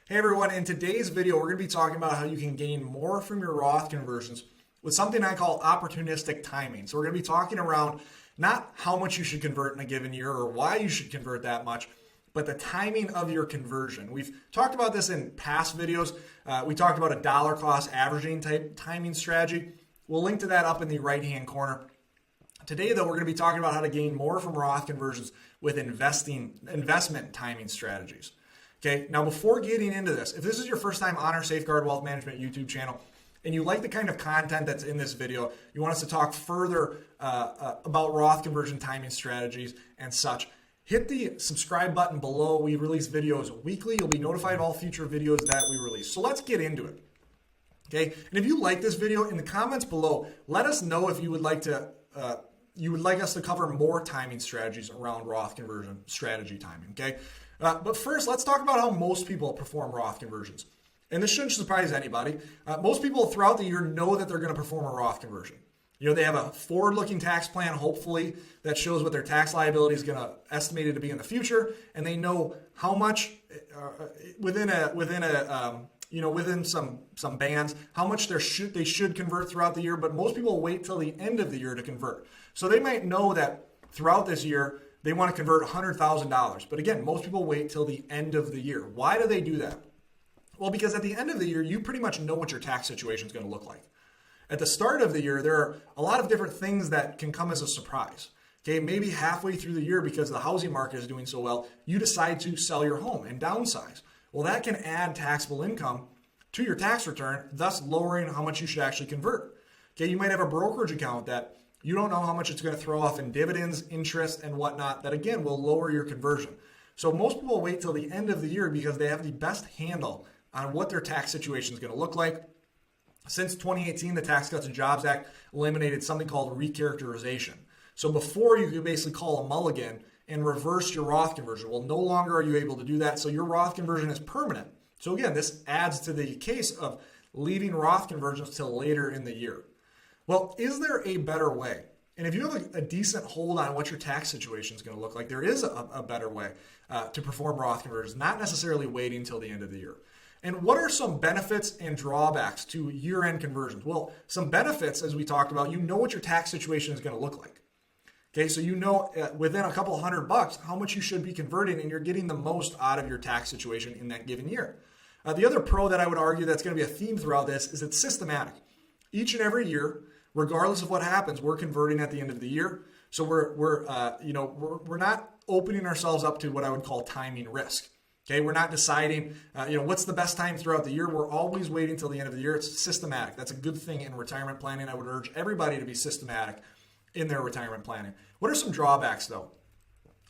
Hey everyone, in today's video, we're going to be talking about how you can gain more from your Roth conversions with something I call opportunistic timing. So we're going to be talking around not how much you should convert in a given year or why you should convert that much, but the timing of your conversion. We've talked about this in past videos. We talked about a dollar cost averaging type timing strategy. We'll link to that up in the right-hand corner. Today, though, we're going to be talking about how to gain more from Roth conversions with investment timing strategies. Okay, now before getting into this, if this is your first time on our Safeguard Wealth Management YouTube channel and you like the kind of content that's in this video, you want us to talk further about Roth conversion timing strategies and such, hit the subscribe button below. We release videos weekly. You'll be notified of all future videos that we release. So let's get into it. Okay, and if you like this video, in the comments below, let us know if you would like us to cover more timing strategies around Roth conversion strategy timing. Okay. But first, let's talk about how most people perform Roth conversions. And this shouldn't surprise anybody. Most people throughout the year know that they're going to perform a Roth conversion. You know, they have a forward-looking tax plan, hopefully, that shows what their tax liability is going to estimated to be in the future, and they know how much within some bands, how much they should convert throughout the year. But most people wait till the end of the year to convert. So they might know that throughout this year, they want to convert $100,000. But again, most people wait till the end of the year. Why do they do that? Well, because at the end of the year, you pretty much know what your tax situation is going to look like. At the start of the year, there are a lot of different things that can come as a surprise. Okay, maybe halfway through the year, because the housing market is doing so well, you decide to sell your home and downsize. Well, that can add taxable income to your tax return, thus lowering how much you should actually convert. Okay, you might have a brokerage account that you don't know how much it's going to throw off in dividends, interest, and whatnot. That again will lower your conversion. So most people wait till the end of the year because they have the best handle on what their tax situation is going to look like. Since 2018, the Tax Cuts and Jobs Act eliminated something called recharacterization. So before, you could basically call a mulligan and reverse your Roth conversion. Well, no longer are you able to do that. So your Roth conversion is permanent. So again, this adds to the case of leaving Roth conversions till later in the year. Well, is there a better way? And if you have a decent hold on what your tax situation is going to look like, there is a better way to perform Roth conversions, not necessarily waiting till the end of the year. And what are some benefits and drawbacks to year-end conversions? Well, some benefits, as we talked about, you know what your tax situation is going to look like. Okay, so you know within a couple $100 how much you should be converting, and you're getting the most out of your tax situation in that given year. The other pro that I would argue that's going to be a theme throughout this is it's systematic. Each and every year, regardless of what happens, we're converting at the end of the year. So we're not opening ourselves up to what I would call timing risk. Okay, we're not deciding, what's the best time throughout the year. We're always waiting till the end of the year. It's systematic. That's a good thing in retirement planning. I would urge everybody to be systematic in their retirement planning. What are some drawbacks, though?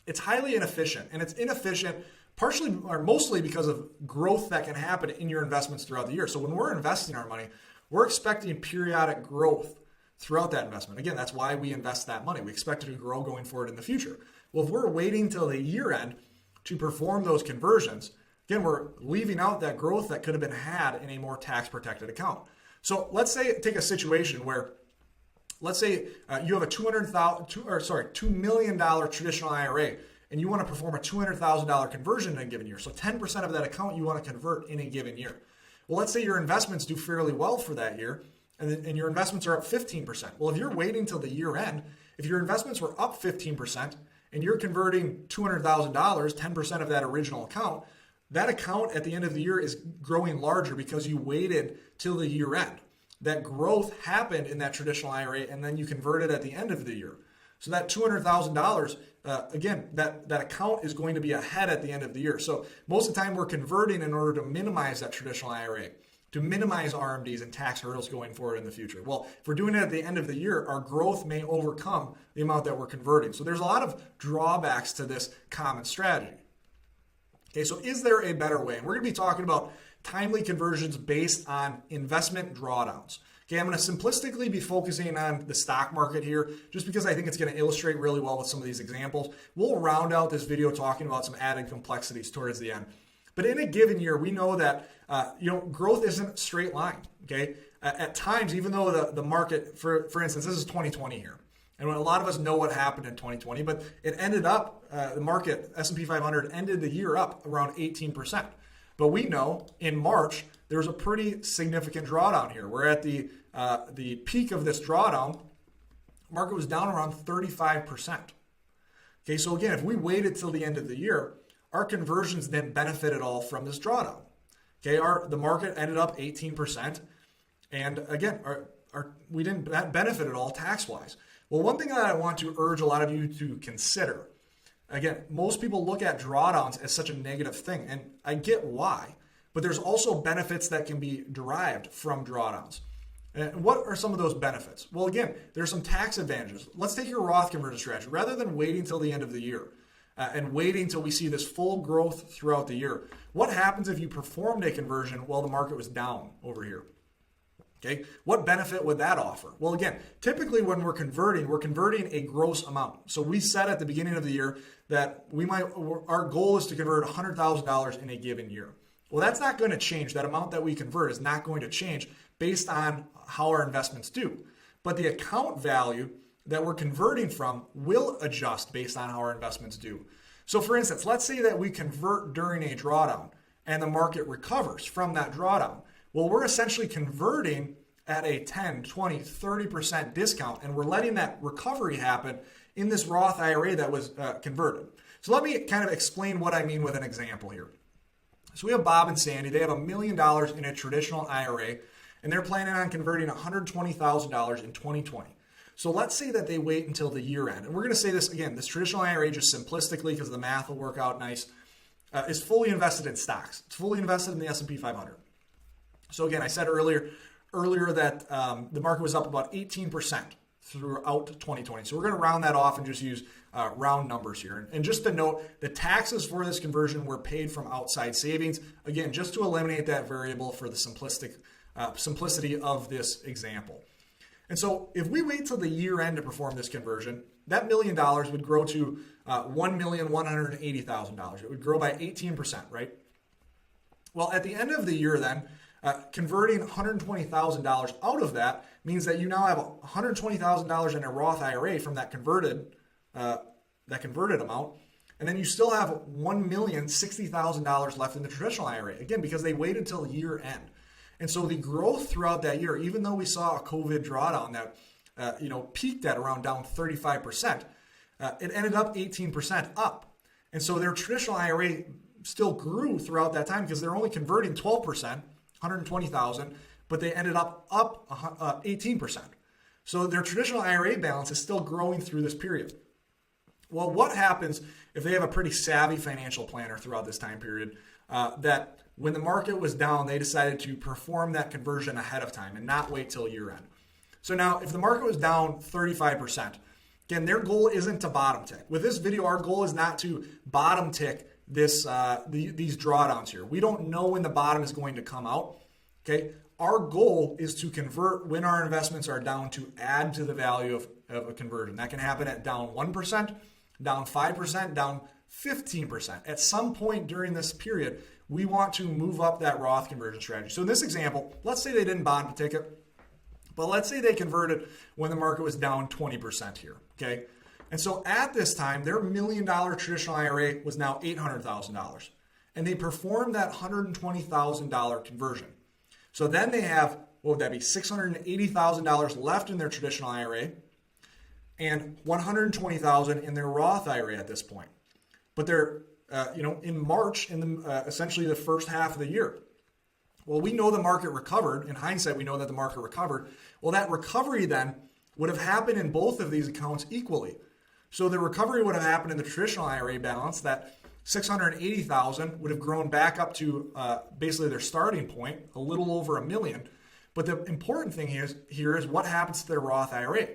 It's highly inefficient, and it's inefficient partially or mostly because of growth that can happen in your investments throughout the year. So when we're investing our money, we're expecting periodic growth throughout that investment. Again, that's why we invest that money. We expect it to grow going forward in the future. Well, if we're waiting till the year end to perform those conversions, again, we're leaving out that growth that could have been had in a more tax protected account. So let's say, take a situation where, let's say you have a $2 million traditional IRA, and you want to perform a $200,000 conversion in a given year. So 10% of that account you want to convert in a given year. Well, let's say your investments do fairly well for that year, and your investments are up 15%. Well, if you're waiting till the year end, if your investments were up 15% and you're converting $200,000, 10% of that original account, that account at the end of the year is growing larger because you waited till the year end. That growth happened in that traditional IRA, and then you converted at the end of the year. So that $200,000, again, that account is going to be ahead at the end of the year. So most of the time we're converting in order to minimize that traditional IRA, to minimize RMDs and tax hurdles going forward in the future. Well, if we're doing it at the end of the year, our growth may overcome the amount that we're converting. So there's a lot of drawbacks to this common strategy. Okay, so is there a better way? And we're going to be talking about timely conversions based on investment drawdowns. Okay, I'm going to simplistically be focusing on the stock market here just because I think it's going to illustrate really well with some of these examples. We'll round out this video talking about some added complexities towards the end. But in a given year, we know that growth isn't a straight line. Okay, at times, even though the market, for instance, this is 2020 here, and a lot of us know what happened in 2020, but it ended up the market S&P 500 ended the year up around 18%. But we know in March, there's a pretty significant drawdown here. We're at the peak of this drawdown. Market was down around 35%. Okay, so again, if we waited till the end of the year, our conversions didn't benefit at all from this drawdown. Okay, the market ended up 18%. And again, we didn't benefit at all tax-wise. Well, one thing that I want to urge a lot of you to consider, again, most people look at drawdowns as such a negative thing, and I get why, but there's also benefits that can be derived from drawdowns. And what are some of those benefits? Well, again, there's some tax advantages. Let's take your Roth conversion strategy. Rather than waiting till the end of the year and waiting till we see this full growth throughout the year, what happens if you performed a conversion while the market was down over here? Okay, what benefit would that offer? Well, again, typically when we're converting a gross amount. So we said at the beginning of the year that our goal is to convert $100,000 in a given year. Well, that's not going to change. That amount that we convert is not going to change based on how our investments do. But the account value that we're converting from will adjust based on how our investments do. So for instance, let's say that we convert during a drawdown and the market recovers from that drawdown. Well, we're essentially converting at a 10, 20, 30% discount, and we're letting that recovery happen in this Roth IRA that was converted. So let me kind of explain what I mean with an example here. So we have Bob and Sandy. They have $1 million in a traditional IRA, and they're planning on converting $120,000 in 2020. So let's say that they wait until the year end. And we're going to say this again, this traditional IRA, just simplistically because the math will work out nice, is fully invested in stocks. It's fully invested in the S&P 500. So again, I said earlier that the market was up about 18% throughout 2020. So we're going to round that off and just use round numbers here. And just to note, the taxes for this conversion were paid from outside savings. Again, just to eliminate that variable for the simplicity of this example. And so if we wait till the year end to perform this conversion, that $1 million would grow to $1,180,000. It would grow by 18%, right? Well, at the end of the year then, converting $120,000 out of that means that you now have $120,000 in a Roth IRA from that converted amount, and then you still have $1,060,000 left in the traditional IRA. Again, because they waited till year end, and so the growth throughout that year, even though we saw a COVID drawdown that peaked at around down 35%, it ended up 18% up, and so their traditional IRA still grew throughout that time because they're only converting 12%. 120,000, but they ended up 18%. So their traditional IRA balance is still growing through this period. Well, what happens if they have a pretty savvy financial planner throughout this time period that when the market was down, they decided to perform that conversion ahead of time and not wait till year end? So now if the market was down 35%, again, their goal isn't to bottom tick. With this video, our goal is not to bottom tick these drawdowns here. We don't know when the bottom is going to come out. Okay, our goal is to convert when our investments are down to add to the value of a conversion. That can happen at down 1%, down 5%, down 15%. At some point during this period, we want to move up that Roth conversion strategy. So in this example, let's say they didn't bottom tick it, but let's say they converted when the market was down 20% here. Okay. And so at this time, their $1 million traditional IRA was now $800,000. And they performed that $120,000 conversion. So then they have, what would that be, $680,000 left in their traditional IRA and $120,000 in their Roth IRA at this point. But they're, in March, essentially the first half of the year. Well, we know the market recovered. In hindsight, we know that the market recovered. Well, that recovery then would have happened in both of these accounts equally. So the recovery would have happened in the traditional IRA balance. That $680,000 would have grown back up to basically their starting point, a little over $1 million. But the important thing here is what happens to their Roth IRA.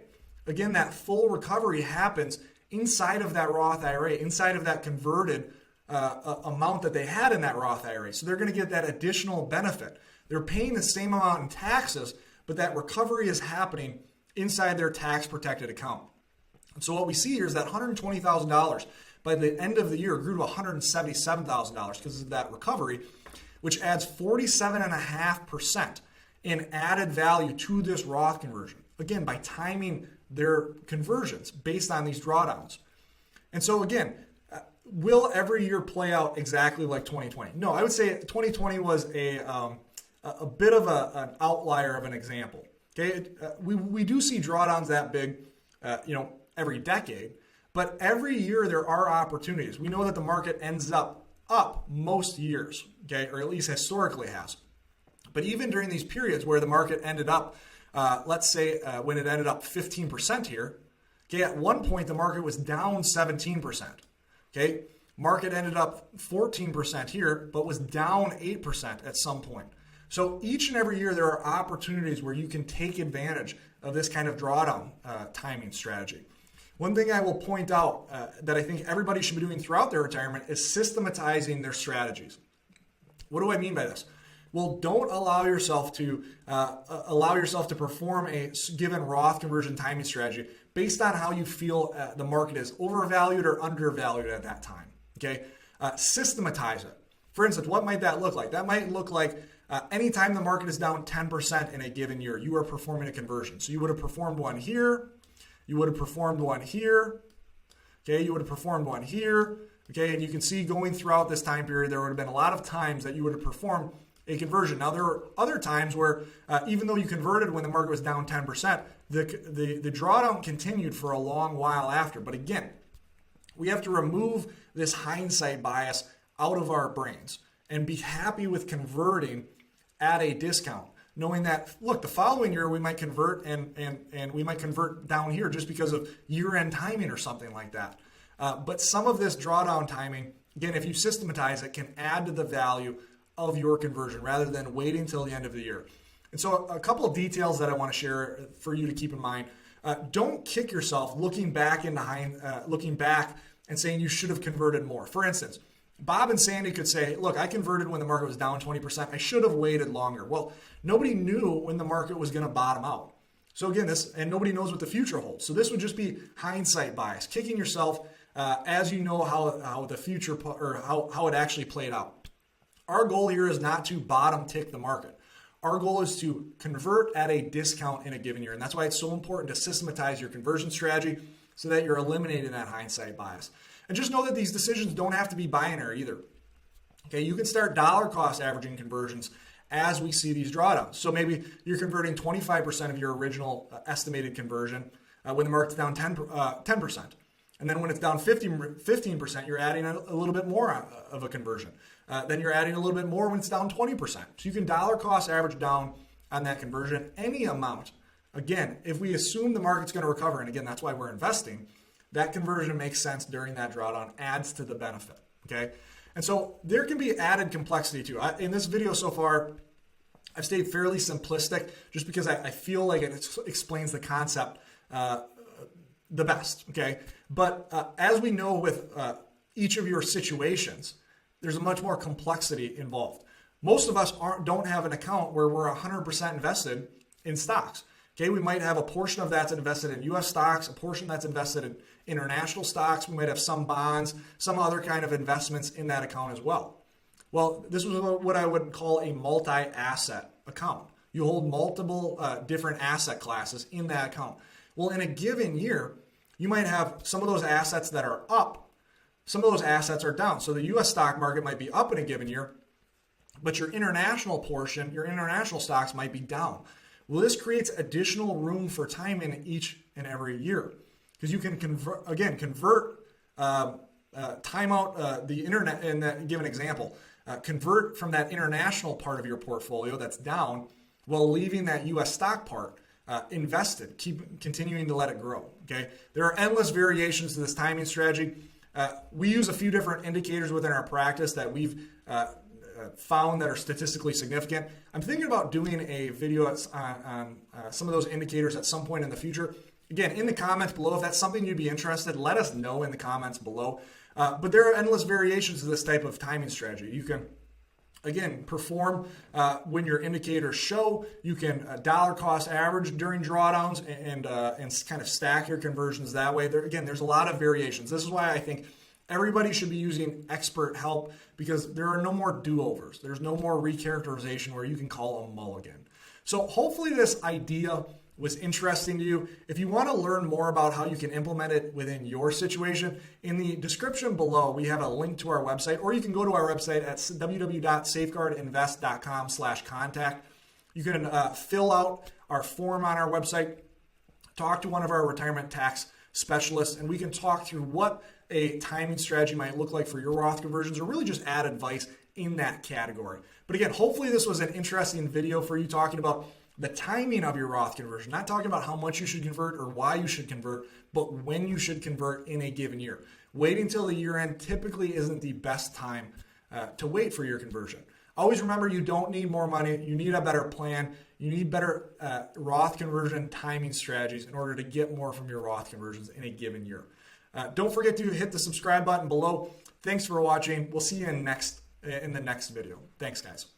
Again, that full recovery happens inside of that Roth IRA, inside of that converted amount that they had in that Roth IRA. So they're going to get that additional benefit. They're paying the same amount in taxes, but that recovery is happening inside their tax-protected account. And so what we see here is that $120,000 by the end of the year grew to $177,000 because of that recovery, which adds 47.5% in added value to this Roth conversion. Again, by timing their conversions based on these drawdowns. And so again, will every year play out exactly like 2020? No, I would say 2020 was a bit of an outlier of an example. Okay, we do see drawdowns that big, every decade, but every year there are opportunities. We know that the market ends up most years, okay, or at least historically has. But even during these periods where the market ended up, let's say when it ended up 15% here, okay, at one point the market was down 17%. Okay, market ended up 14% here, but was down 8% at some point. So each and every year there are opportunities where you can take advantage of this kind of drawdown timing strategy. One thing I will point out that I think everybody should be doing throughout their retirement is systematizing their strategies. What do I mean by this? Well, don't allow yourself to perform a given Roth conversion timing strategy based on how you feel the market is overvalued or undervalued at that time. Okay, systematize it. For instance, what might that look like? That might look like anytime the market is down 10% in a given year, you are performing a conversion. So you would have performed one here. You would have performed one here. Okay, you would have performed one here. Okay, and you can see going throughout this time period, there would have been a lot of times that you would have performed a conversion. Now, there are other times where even though you converted when the market was down 10%, the drawdown continued for a long while after. But again, we have to remove this hindsight bias out of our brains and be happy with converting at a discount, knowing that, look, the following year we might convert and we might convert down here just because of year-end timing or something like that. But some of this drawdown timing, again, if you systematize it, can add to the value of your conversion rather than waiting till the end of the year. And so a couple of details that I want to share for you to keep in mind. Don't kick yourself looking back and saying you should have converted more. For instance, Bob and Sandy could say, look, I converted when the market was down 20%. I should have waited longer. Well, nobody knew when the market was going to bottom out. So again, and nobody knows what the future holds. So this would just be hindsight bias, kicking yourself as you know how the future or how it actually played out. Our goal here is not to bottom tick the market. Our goal is to convert at a discount in a given year. And that's why it's so important to systematize your conversion strategy so that you're eliminating that hindsight bias. And just know that these decisions don't have to be binary either. Okay, you can start dollar cost averaging conversions as we see these drawdowns. So maybe you're converting 25% of your original estimated conversion when the market's down 10%. And then when it's down 15%, you're adding a little bit more of a conversion. Then you're adding a little bit more when it's down 20%. So you can dollar cost average down on that conversion any amount. Again, if we assume the market's going to recover, and again, that's why we're investing, that conversion makes sense during that drawdown, adds to the benefit, okay? And so there can be added complexity too. In this video so far, I've stayed fairly simplistic just because I feel like it explains the concept the best, okay? But as we know with each of your situations, there's a much more complexity involved. Most of us don't have an account where we're 100% invested in stocks. Okay, we might have a portion of that's invested in U.S. stocks, a portion that's invested in international stocks. We might have some bonds, some other kind of investments in that account as well. Well, this was what I would call a multi-asset account. You hold multiple different asset classes in that account. Well, in a given year, you might have some of those assets that are up, some of those assets are down. So the U.S. stock market might be up in a given year, but your international portion, your international stocks might be down. Well, this creates additional room for timing each and every year because you can convert time out the internet. In that, give an example, convert from that international part of your portfolio that's down while leaving that U.S. stock part invested, continuing to let it grow. Okay, there are endless variations to this timing strategy. We use a few different indicators within our practice that we've found that are statistically significant. I'm thinking about doing a video on some of those indicators at some point in the future. Again, in the comments below, if that's something you'd be interested, let us know in the comments below. But there are endless variations to this type of timing strategy. You can, again, perform when your indicators show. You can dollar cost average during drawdowns and kind of stack your conversions that way. There's a lot of variations. This is why I think everybody should be using expert help because there are no more do-overs. There's no more recharacterization where you can call a mulligan. So hopefully this idea was interesting to you. If you want to learn more about how you can implement it within your situation, in the description below, we have a link to our website, or you can go to our website at www.safeguardinvest.com/contact. You can fill out our form on our website, talk to one of our retirement tax specialists, and we can talk through what a timing strategy might look like for your Roth conversions, or really just add advice in that category. But again, hopefully this was an interesting video for you, talking about the timing of your Roth conversion, not talking about how much you should convert or why you should convert, but when you should convert in a given year. Waiting till the year end typically isn't the best time to wait for your conversion. Always remember, you don't need more money. You need a better plan. You need better Roth conversion timing strategies in order to get more from your Roth conversions in a given year. Don't forget to hit the subscribe button below. Thanks for watching. We'll see you in the next video. Thanks, guys.